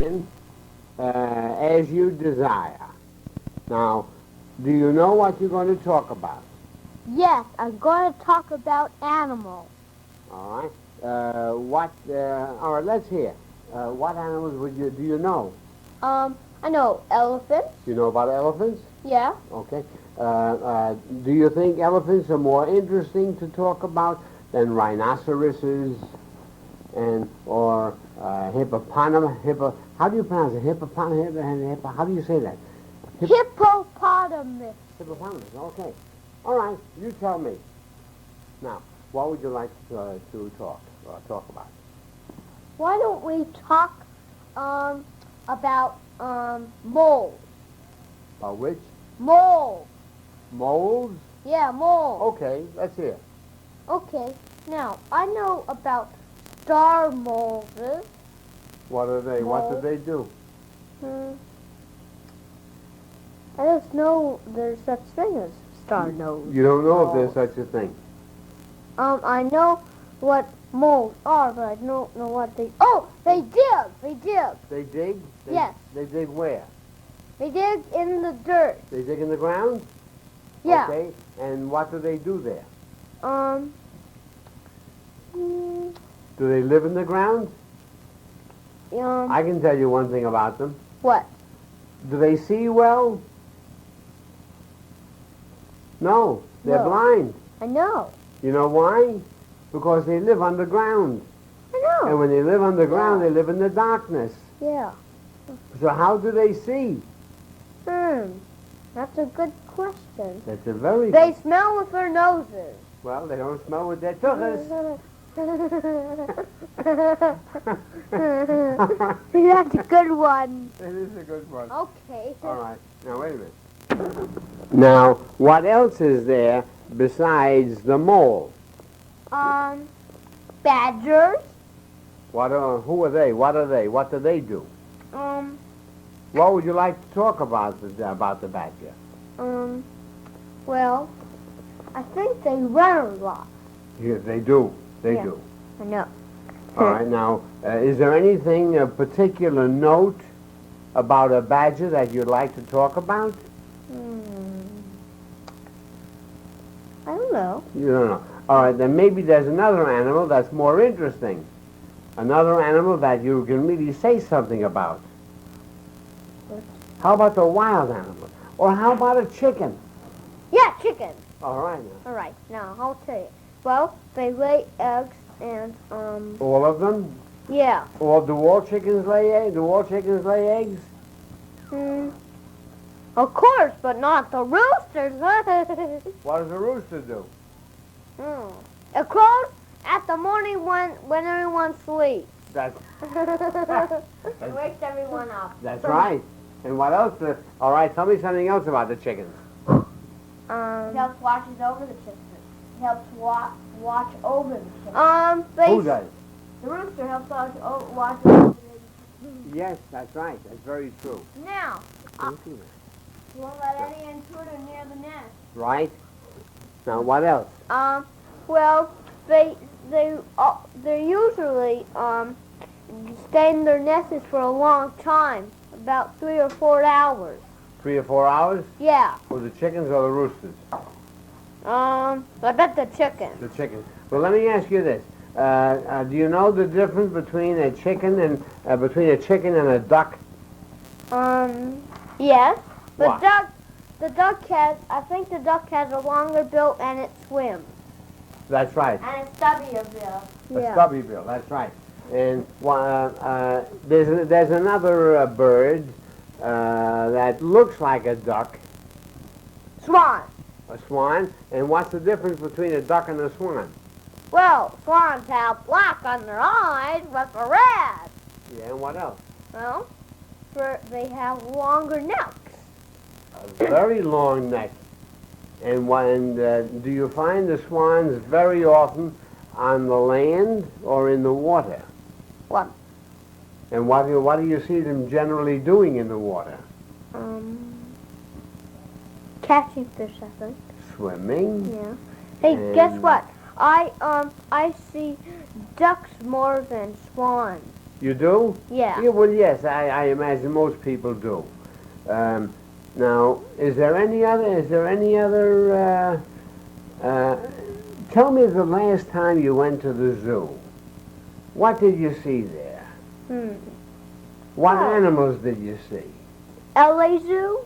question as you desire. Now, do you know what you're going to talk about? Yes, I'm going to talk about animals. All right. All right, let's hear. What animals do you know? I know elephants. You know about elephants? Yeah. Okay. Do you think elephants are more interesting to talk about than rhinoceroses or hippopotamus? How do you pronounce it? Hippopotamus? How do you say that? Hippopotamus. Hippopotamus. Okay. All right. You tell me. Now, what would you like to talk about? Why don't we talk about moles? About which? Moles. Moles? Yeah, moles. Okay. Let's hear. Okay. Now, I know about star moles. What are they? What do they do? I don't know there's such thing as star nose. You don't know if there's such a thing. I know what moles are, but I don't know what they... Oh, they dig! They dig! They dig? Yes. They dig where? They dig in the dirt. They dig in the ground? Yeah. Okay. And what do they do there? Do they live in the ground? I can tell you one thing about them. What? Do they see well? No, they're No. blind. I know. You know why? Because they live underground. I know. And when they live underground, they live in the darkness. Yeah. So how do they see? That's a good question. That's a very They smell with their noses. Well, they don't smell with their tuchus. That's a good one. It is a good one. Okay. All right. Now, wait a minute. Now, what else is there besides the mole? Badgers. Who are they? What are they? What do they do? Well, What would you like to talk about the badger? well, I think they run a lot. Yes, they do. They Yeah. do. I know. All right. Now, is there anything of particular note about a badger that you'd like to talk about? I don't know. You don't know. All right. Then maybe there's another animal that's more interesting. Another animal that you can really say something about. How about the wild animal? Or how about a chicken? Yeah, chickens. All right. Now. All right. Now, I'll tell you. Well, they lay eggs and, All of them? yeah. Or do all chickens lay eggs? Do all chickens lay eggs? Of course, but not the roosters. What does a rooster do? It crows at the morning when everyone sleeps. That's It wakes everyone up. that's right. And what else? All right, tell me something else about the chickens. It helps watches over the chickens. It helps watch over the chickens. Who does? The rooster helps watch over the chickens. Yes, that's right. That's very true. Now, you won't let any intruder near the nest. Right. Now, what else? Well, they usually stay in their nests for a long time, about 3 or 4 hours. 3 or 4 hours? Yeah. For the chickens or the roosters? I bet the chicken. The chickens. Well, let me ask you this. Do you know the difference between a chicken and a duck? Yes. What? I think the duck has a longer bill and it swims. That's right. And a stubbier bill. A stubby bill. That's right. And there's another bird that looks like a duck. Swan. A swan. And what's the difference between a duck and a swan? Well, swans have black on their eyes, but the red. Yeah, and what else? Well, they have longer necks. A very long neck. And do you find the swans very often on the land or in the water? What? And what do you see them generally doing in the water? Catching fish, I think. Swimming. Yeah. Hey, guess what? I see ducks more than swans. You do? Yeah. Well, yes, I imagine most people do. Now, is there any other, tell me the last time you went to the zoo. What did you see there? What animals did you see? LA Zoo?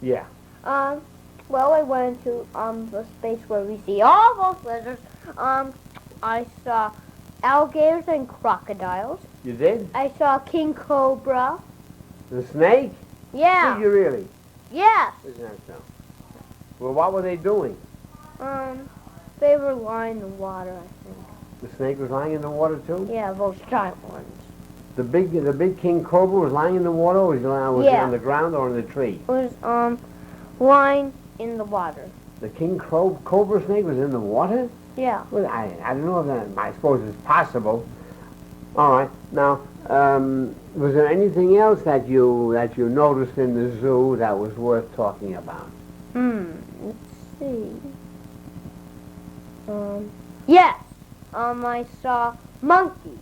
Yeah. Well, I went to the space where we see all those lizards. I saw alligators and crocodiles. You did? I saw king cobra. The snake? Yeah. Did you really? Yes. Isn't that so? Well, what were they doing? They were lying in the water, I think. The snake was lying in the water too? Yeah, those giant ones. The big king cobra was lying in the water, or was he on the ground or in the tree? It was lying in the water. The king cobra snake was in the water? Yeah. Well, I don't know if that, I suppose it's possible. All right. Now, was there anything else that you noticed in the zoo that was worth talking about? Let's see. Yes. I saw monkeys.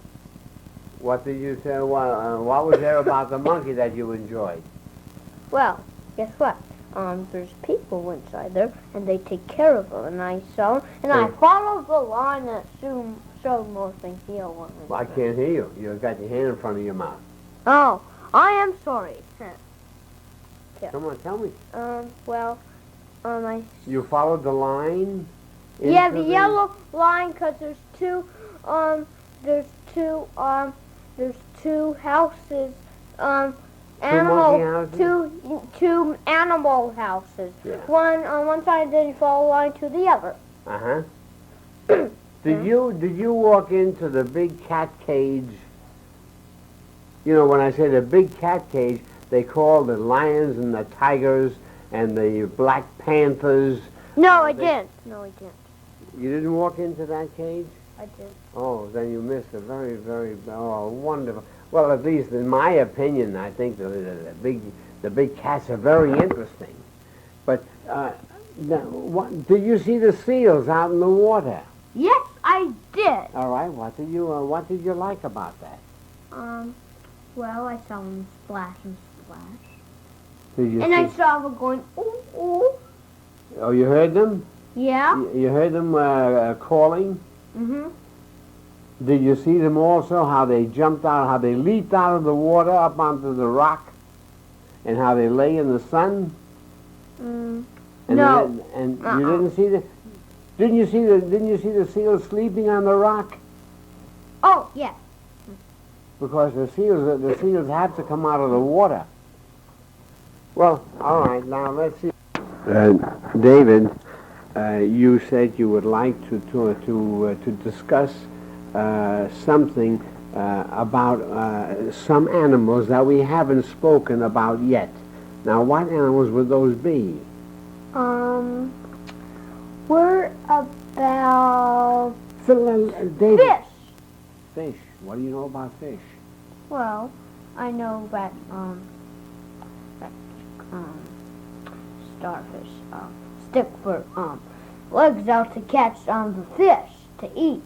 What did you say? What was there about the monkey that you enjoyed? Well, guess what? There's people inside there, and they take care of them. And I saw them, and I followed the line that showed Northern Hill. Well, I can't hear you. You've got your hand in front of your mouth. Oh, I am sorry. Yeah. Come on, tell me. You followed the line? Yeah, the yellow line, 'cause there's two houses, two animal houses. Yeah. One on one side, then you follow the line to the other. Uh-huh. Did you walk into the big cat cage? You know, when I say the big cat cage, they call the lions and the tigers and the black panthers. No, I didn't. No, I didn't. You didn't walk into that cage? I did. Oh, then you missed a very, very, wonderful. Well, at least in my opinion, I think the big cats are very interesting. But did you see the seals out in the water? Yes, I did. All right. What did you like about that? Well, I saw them splash and splash. Did you? And I saw them going ooh ooh. Oh, you heard them? Yeah. You heard them calling? Mhm. Did you see them also, how they jumped out, how they leaped out of the water up onto the rock, and how they lay in the sun? No. And you didn't see the... Didn't you see the seals sleeping on the rock? Oh, yes. Because the seals have to come out of the water. Well, all right, now let's see. David, you said you would like to discuss something about some animals that we haven't spoken about yet. Now, what animals would those be? We're about David. fish. Fish. What do you know about fish? Well, I know that starfish stick their legs out to catch the fish to eat.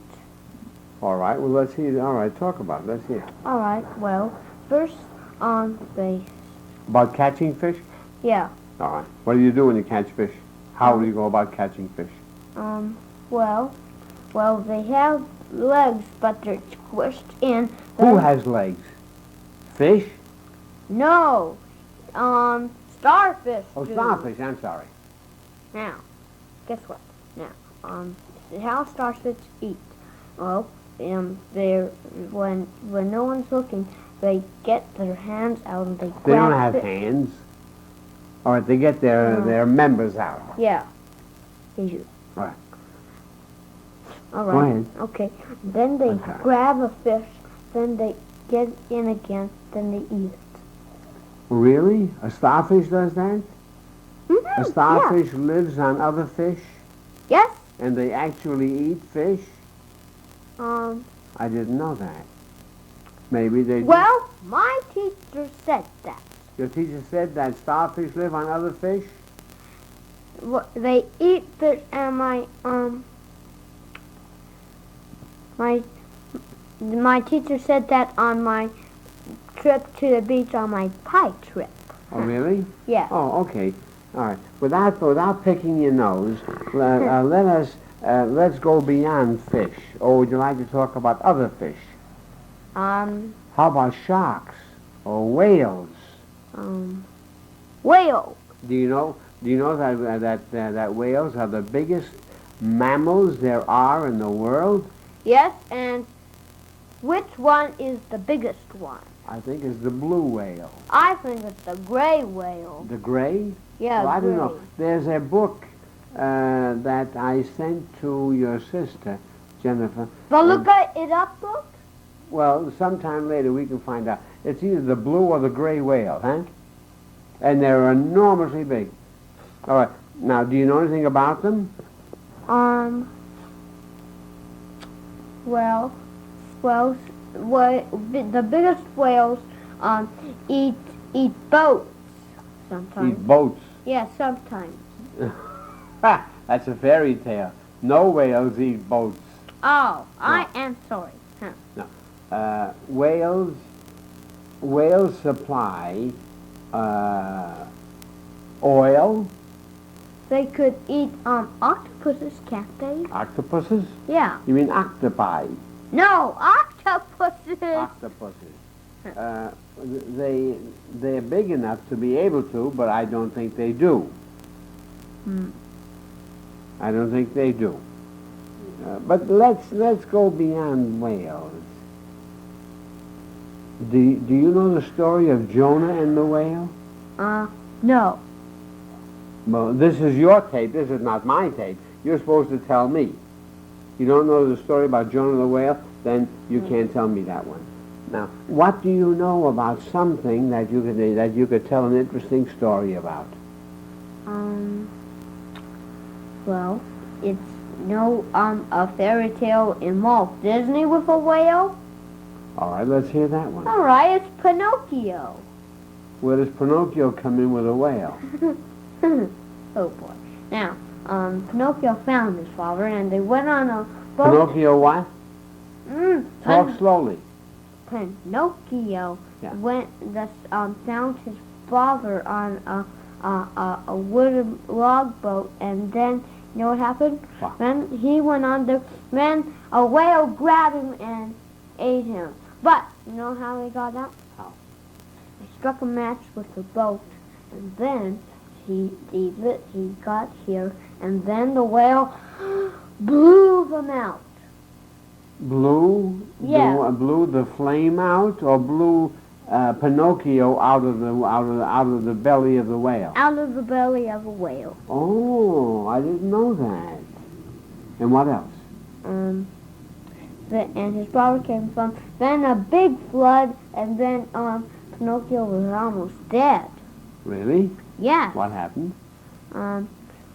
All right. Well, let's see. All right. Talk about it. Let's hear. All right. Well, first they. About catching fish? Yeah. All right. What do you do when you catch fish? How do you go about catching fish? Well, they have legs, but they're squished in. Who has legs? Fish? No. Starfish. Oh, do. starfish. I'm sorry. Now, guess what? Now, how starfish eat? Well, they're when no one's looking, they get their hands out and they grab. They don't have hands. All right, they get their members out. Yeah. They do. All right. All right. Go ahead. Okay. Then they grab a fish. Then they get in again. Then they eat it. Really? A starfish does that? Mm-hmm. A starfish lives on other fish? Yes. And they actually eat fish? I didn't know that. Maybe they do. Well, my teacher said that. Your teacher said that starfish live on other fish? They eat fish, and my teacher said that on my trip to the beach on my pie trip. Oh, really? Yeah. Oh, okay. All right. Without picking your nose, let's go beyond fish. Or would you like to talk about other fish? How about sharks or whales? Whale. Do you know that whales are the biggest mammals there are in the world? Yes, and which one is the biggest one? I think it's the blue whale. I think it's the gray whale. The gray? Yeah, Well, I gray. don't know. There's a book that I sent to your sister, Jennifer. But look it up, book. Well, sometime later we can find out. It's either the blue or the gray whale, huh? And they're enormously big. All right. Now, do you know anything about them? The biggest whales eat boats sometimes. Eat boats. Yeah, sometimes. Ha! That's a fairy tale. No whales eat boats. Oh, I am sorry. Huh. No. Whales supply oil. They could eat octopuses, can't they? Octopuses? Yeah. You mean octopi? No, octopuses. Octopuses. They're big enough to be able to, but I don't think they do. I don't think they do. But let's go beyond whales. Do you know the story of Jonah and the whale? No. Well, this is your tape. This is not my tape. You're supposed to tell me. You don't know the story about Jonah the whale? Then you can't tell me that one. Now, what do you know about something that you could tell an interesting story about? Well, it's a fairy tale involves Disney with a whale. All right, let's hear that one. All right, it's Pinocchio. Where does Pinocchio come in with a whale? Oh boy. Now, Pinocchio found his father, and they went on a boat. Pinocchio what? Talk slowly. Pinocchio Yeah. found his father on a wooden log boat, and then you know what happened? What? Then he went under. Then a whale grabbed him and ate him. But you know how he got out? How? He struck a match with the boat, and then he got here, and then the whale blew them out. Blew? Yeah. Blew the flame out, or blew Pinocchio out of the belly of the whale? Out of the belly of a whale. Oh, I didn't know that. And what else? And his brother came from. Then a big flood, and then Pinocchio was almost dead. Really? Yeah. What happened?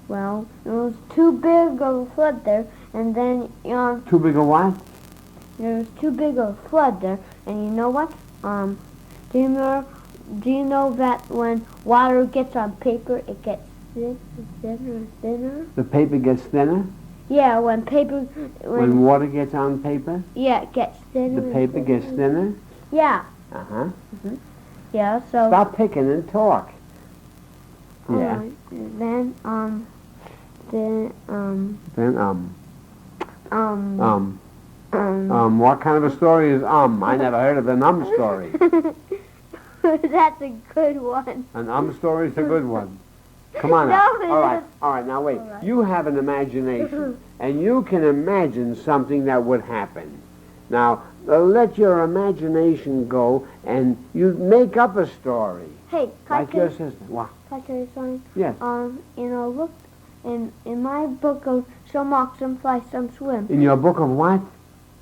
Well, it was too big of a flood there, and then Too big a what? there was too big of a flood there, and you know what? Do you know that when water gets on paper, it gets thinner? The paper gets thinner? Yeah, when Water gets on paper? yeah, it gets thinner. The paper gets thinner? Yeah. Uh-huh. Yeah. So. Stop picking and talk. Yeah. Then what kind of a story is I never heard of an story. That's a good one. An story is a good one. Come on now. All right, now wait. Right. You have an imagination, and you can imagine something that would happen. Now, let your imagination go, and you make up a story. Hey, Like your sister. What? Can I tell you something? Yes. Look, in my book of Some Walk, Some Fly, Some Swim. In your book of what?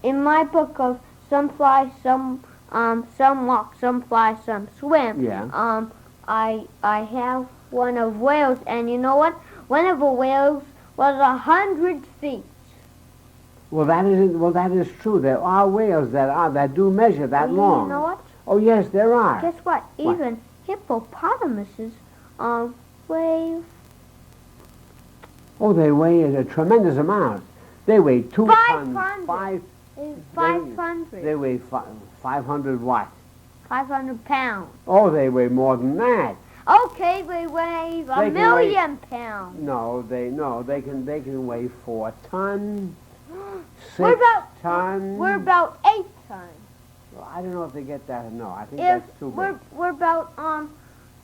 In my book of Some Fly, Some Walk, Some Fly, Some Swim. Yeah. I have one of whales, and you know what? One of the whales was 100 feet. Well, that is true. There are whales that do measure that long. You know what? Oh, yes, there are. Guess what? Even hippopotamuses weigh. Oh, they weigh a tremendous amount. They weigh 2 tons. 500. 500. They weigh 500 what? 500 pounds. Oh, they weigh more than that. Okay, they weigh a They can million pounds. No, they can weigh 4 tons, 6 tons. We're about 8 tons. Well, I don't know if they get that. No, I think that's too big. We're about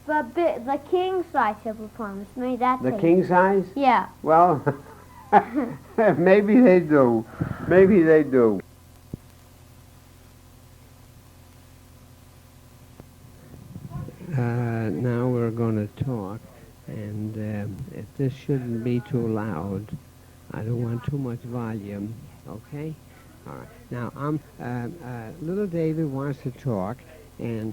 the king size hippopotamus. Maybe that's The king size? Yeah. Well, maybe they do. Maybe they do. Now we're going to talk, and if this shouldn't be too loud, I don't want too much volume, okay? All right. Now, little David wants to talk, and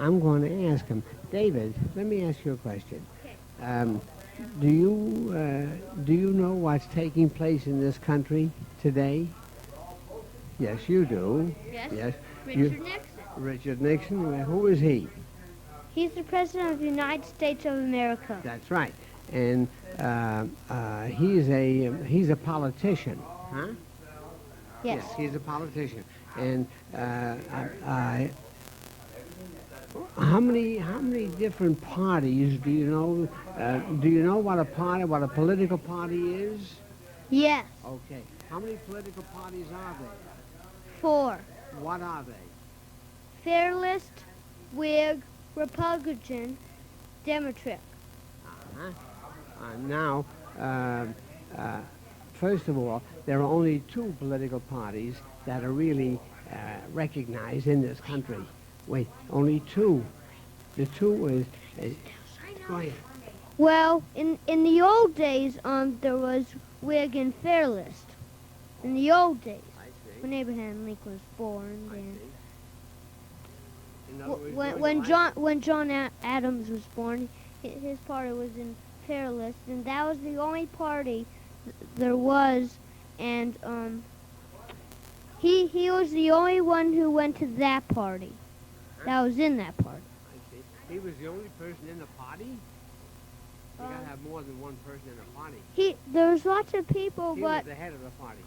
I'm going to ask him. David, let me ask you a question. Do you know what's taking place in this country today? Yes, you do. Yes. Richard Nixon. Richard Nixon. Who is he? He's the president of the United States of America. That's right. And he's a politician, huh? Yes. He's a politician. And how many different parties do you know? Do you know what a political party is? Yes. Okay. How many political parties are there? 4. What are they? Fairlist, Whig, Republican, Democrat. Now, first of all, there are only 2 political parties that are really recognized in this country. Wait, only 2. The 2 is... Go ahead. Well, in the old days, there was Whig and Fairlist. In the old days, when Abraham Lincoln was born, and when John Adams was born, his party was in Fairlist, and that was the only party there was, and he was the only one who went to that party. That was in that party. I see. He was the only person in the party? You gotta have more than one person in a party. There was lots of people, He but was the head of the party.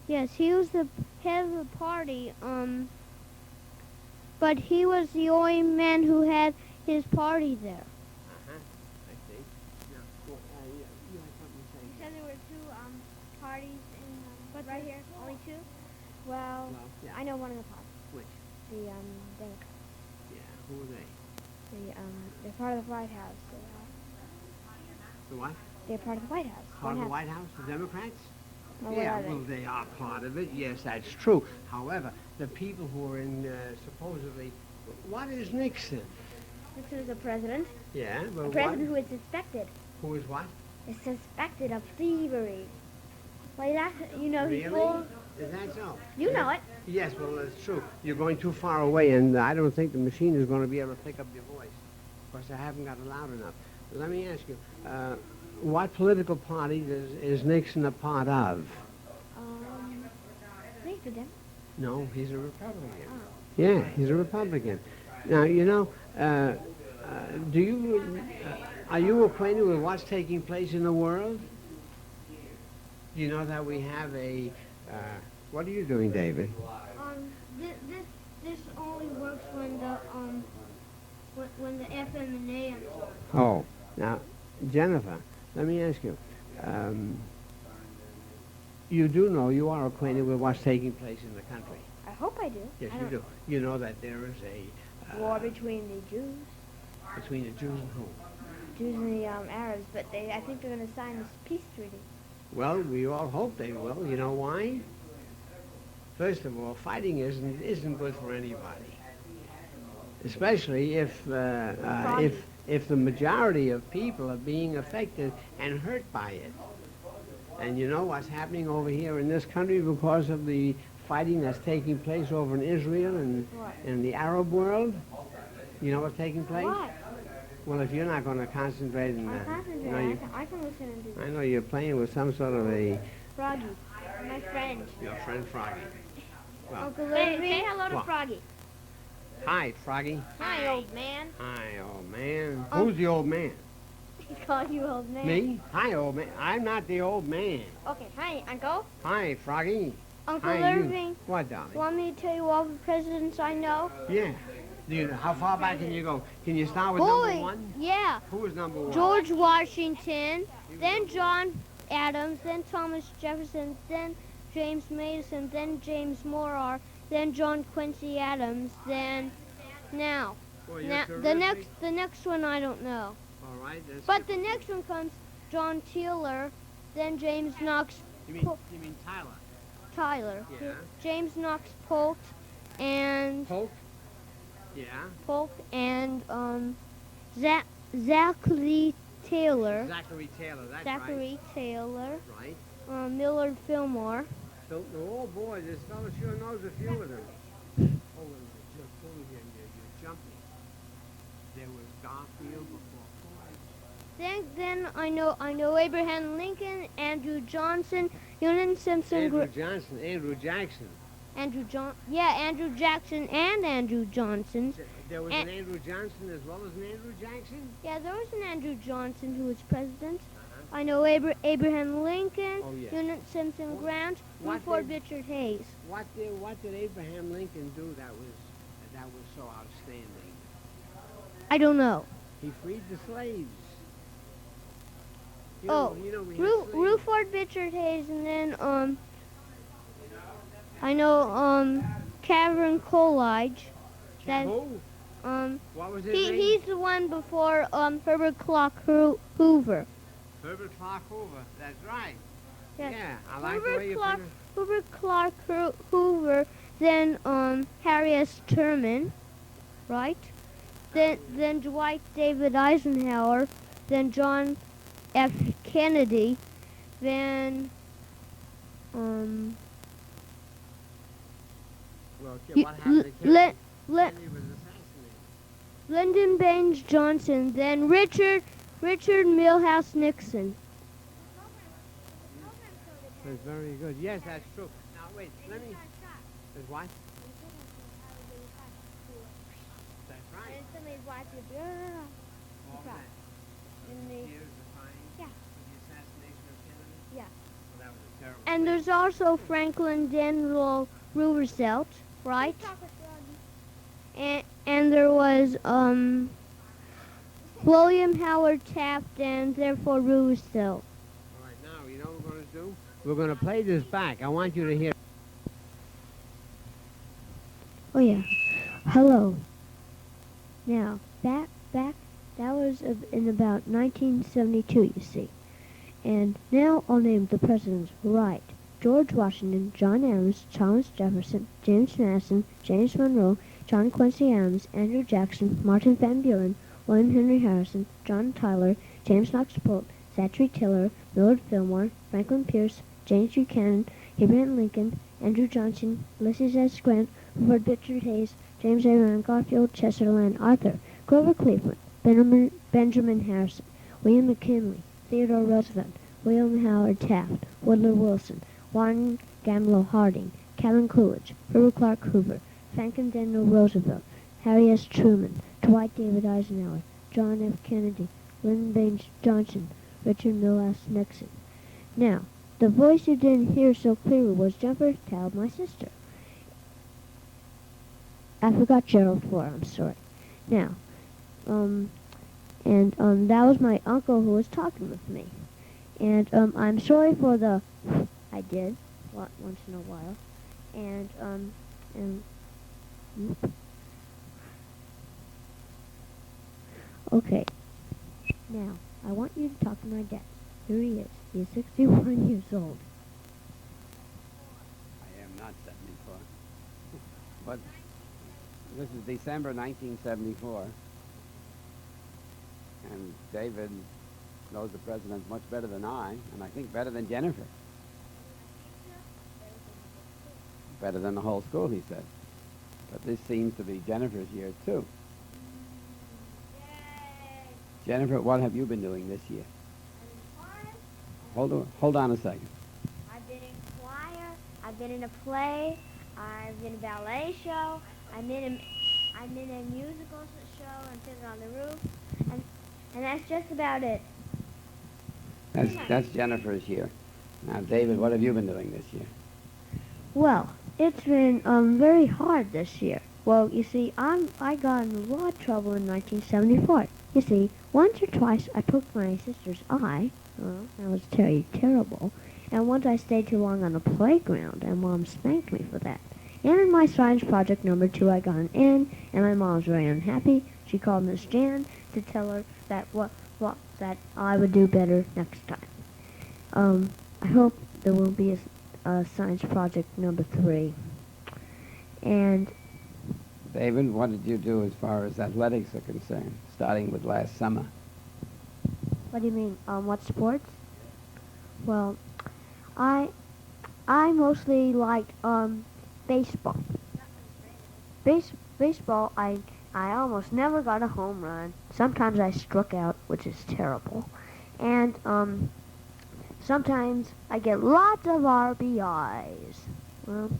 yes, he was the head of the party. But he was the only man who had his party there. I see. Now, well, you had something to say. You said there were 2 parties in right here. Only 2. Well, yeah. I know one of the parties. Which? The Democrats. Yeah, who are they? They're part of the White House. The what? They're part of the White House. Part of the White House? The Democrats? Well, Yeah, what are well, they are part of it. Yes, that's true. However, the people who are in, supposedly, what is Nixon? Nixon is a president. Yeah, but A president who is suspected. Who is what? Is suspected of thievery. Like that, you know, he's Really? full. Is that so? You know it. Yes, well, that's true. You're going too far away, and I don't think the machine is going to be able to pick up your voice. Of course, I haven't got it loud enough. Let me ask you, what political party is Nixon a part of? I think the Democrats. No, he's a Republican. Oh. Yeah, he's a Republican. Now, you know, are you acquainted with what's taking place in the world? Do you know that we have a, what are you doing, David? This only works when the FM and AM. Oh, now, Jennifer, let me ask you. You do know, you are acquainted with what's taking place in the country. I hope I do. Yes, you do. You know that there is a... war between the Jews. Between the Jews and who? Jews and the Arabs, but I think they're going to sign this peace treaty. Well, we all hope they will. You know why? First of all, fighting isn't good for anybody, especially if the majority of people are being affected and hurt by it. And you know what's happening over here in this country because of the fighting that's taking place over in Israel and in the Arab world? You know what's taking place? What? Well, if you're not going to concentrate and... I'll concentrate. I can listen and do I know you're playing with some sort of a... Froggy, my friend. Your friend Froggy. Well, Uncle Irving. Say hello to What? Froggy. hi, Froggy. Hi, old man. Hi, old man. Who's the old man? He called you old man. Me? Hi, old man. I'm not the old man. Okay, hi, Uncle. Hi, Froggy. Uncle Hi, you. Irving. What, darling? Want me to tell you all the presidents I know? Yeah. How far back can you go? Can you start with number one? Yeah. Who was number one? George Washington, then John Adams, then Thomas Jefferson, then James Madison, then James Morrill, then John Quincy Adams, then now. Boy, Now you're the next one I don't know. All right. But the next one comes John Taylor, then James Knox. You mean Tyler? Tyler. Yeah. James Knox Polk, and Polk? Yeah. Polk and Zachary Taylor. Zachary Taylor, that's Zachary Taylor. right. Millard Fillmore. So, oh boy, this fellow sure knows a few of them. Oh, wait a minute, just over here, you're jumping. There was Garfield before Floyd. Then I know Abraham Lincoln, Andrew Johnson, Union Simpson. Andrew Johnson, Andrew Jackson. Andrew Jackson and Andrew Johnson. There was an Andrew Johnson as well as an Andrew Jackson? Yeah, there was an Andrew Johnson who was president. I know Abraham Lincoln, Oh, yeah. Union Simpson Grant, Rutherford Richard Hayes. What did Abraham Lincoln do that was so outstanding? I don't know. He freed the slaves. We had slaves. Rutherford Richard Hayes, and then I know Calvin Coolidge. Who? What was his name? He's the one before Herbert Clark Hoover. Herbert Clark Hoover. That's right. Yes. Yeah, I like the way you put it. Herbert Clark Hoover, then Harry S. Truman, right? Then Dwight David Eisenhower, then John F. Kennedy, then Well, what happened to Kennedy? Kennedy was assassinated. Lyndon Baines Johnson, then Richard Milhouse Nixon. That's very good. Yes, that's true. Now, wait, let me... There's what? That's right. And somebody's watching. All that. And Years defining Yeah. the assassination of Kennedy? Yeah. Well, that was a terrible And there's also Franklin Delano Roosevelt, right? And there was William Howard Taft, and therefore Roosevelt. All right, now, you know what we're going to do? We're going to play this back. I want you to hear. Oh yeah. Hello. Now, back, that was in about 1972, you see. And now I'll name the presidents right. George Washington, John Adams, Thomas Jefferson, James Madison, James Monroe, John Quincy Adams, Andrew Jackson, Martin Van Buren, William Henry Harrison, John Tyler, James Knox Polk, Zachary Taylor, Millard Fillmore, Franklin Pierce, James Buchanan, Abraham Lincoln, Andrew Johnson, Ulysses S. Grant, Rutherford Richard Hayes, James A. Garfield, Chester Land Arthur, Grover Cleveland, Benjamin Harrison, William McKinley, Theodore Roosevelt, William Howard Taft, Woodrow Wilson, Warren Gamble Harding, Calvin Coolidge, Herbert Clark Hoover, Franklin Delano Roosevelt, Harry S. Truman, Dwight David Eisenhower, John F. Kennedy, Lyndon Baines Johnson, Richard Milhouse Nixon. Now, the voice you didn't hear so clearly was Jennifer Taub, my sister. I forgot Gerald Ford, I'm sorry. Now, that was my uncle who was talking with me. And I'm sorry for the I did once in a while. And okay. Now, I want you to talk to my dad. Here he is. He is 61 years old. I am not 74. But this is December 1974. And David knows the president much better than I, and I think better than Jennifer. Better than the whole school, he said. But this seems to be Jennifer's year, too. Jennifer, what have you been doing this year? Hold on a second. I've been in choir, I've been in a play, I've been in a ballet show, I've been in a musical show and Fiddler on the Roof, and that's just about it. That's Jennifer's year. Now, David, what have you been doing this year? Well, it's been very hard this year. Well, you see, I got in a lot of trouble in 1974. You see, once or twice I poked my sister's eye. Well, that was terrible. And once I stayed too long on the playground, and Mom spanked me for that. And in my science project number 2, I got an N, and my mom was very unhappy. She called Miss Jan to tell her that that I would do better next time. I hope there will be a science project number 3. And David, what did you do as far as athletics are concerned, starting with last summer? what do you mean? What sports? Well, I mostly liked baseball. Baseball, I almost never got a home run. Sometimes I struck out, which is terrible. And sometimes I get lots of RBIs. Well,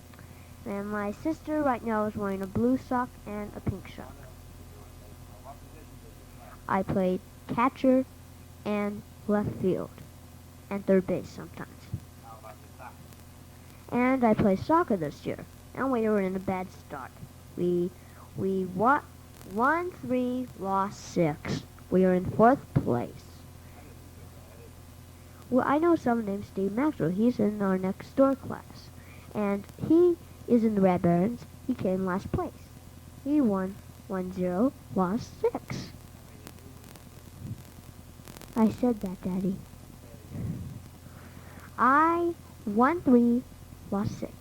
and my sister right now is wearing a blue sock and a pink sock. I played catcher and left field and third base sometimes. And I played soccer this year, and we were in a bad start. We won 3, lost 6. We are in 4th place. Well, I know someone named Steve Maxwell. He's in our next door class, and he is in the Red Barons. He came last place. He won 1-0, lost 6. I said that, Daddy. I won 3, lost 6.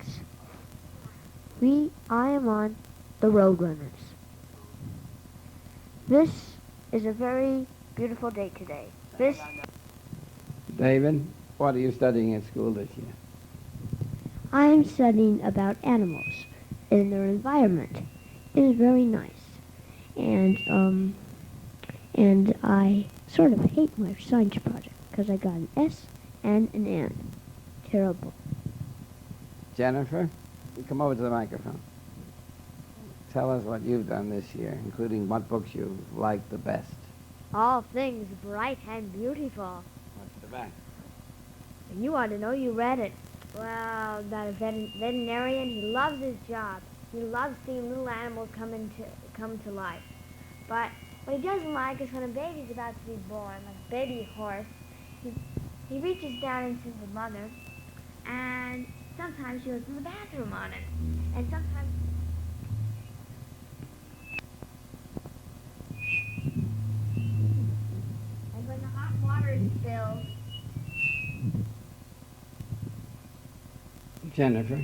I am on the Roadrunners. This is a very beautiful day today. David, what are you studying at school this year? I'm studying about animals in their environment. It is very nice. And I sort of hate my science project because I got an S and an N. Terrible. Jennifer, you come over to the microphone. Tell us what you've done this year, including what books you liked the best. All things bright and beautiful. What's the back? And you ought to know you read it. Well, about a veterinarian, he loves his job. He loves seeing little animals come to life. But what he doesn't like is when a baby's about to be born, like a baby horse, he reaches down into the mother, and sometimes she goes in the bathroom on it. And sometimes... And when the hot water is spilled... Jennifer,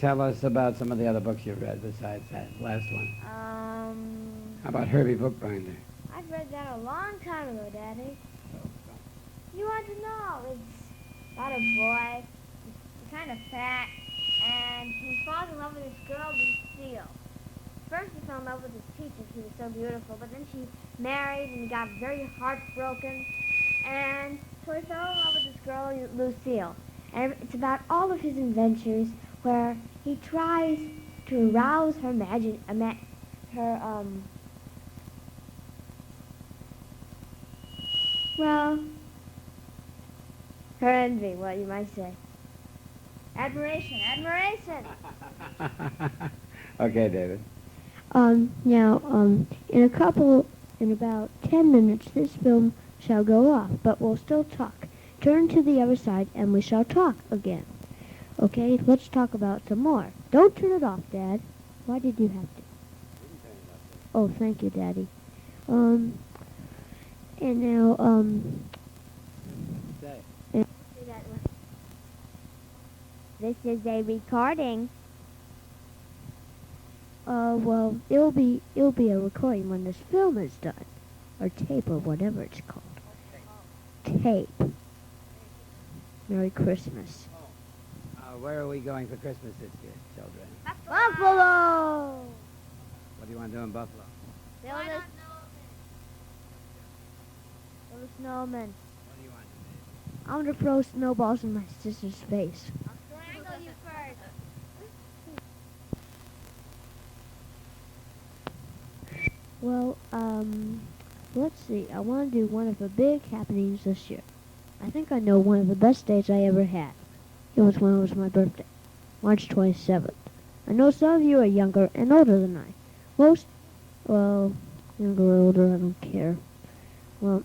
tell us about some of the other books you've read besides that last one. How about Herbie Bookbinder? I've read that a long time ago, Daddy. You want to know? It's about a boy. He's kind of fat, and he falls in love with this girl, Lucille. First he fell in love with his teacher. She was so beautiful, but then she married, and he got very heartbroken. And so he fell in love with this girl, Lucille. And it's about all of his adventures where he tries to arouse her her envy, what you might say. Admiration. Okay, David. In about 10 minutes, this film shall go off, but we'll still talk. Turn to the other side, and we shall talk again. Okay, let's talk about some more. Don't turn it off, Dad. Why did you have to? Oh, thank you, Daddy. And now, This is a recording. Well, it'll be a recording when this film is done, or tape, or whatever it's called. Tape. Merry Christmas. Where are we going for Christmas this year, children? Buffalo! What do you want to do in Buffalo? Build a snowman. What do you want to do? I want to throw snowballs in my sister's face. I'll strangle you first. Well, let's see. I want to do one of the big happenings this year. I think I know one of the best days I ever had. It was when it was my birthday, March 27th. I know some of you are younger and older than I. Most, well, younger or older, I don't care. Well,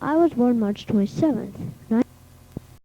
I was born March 27th,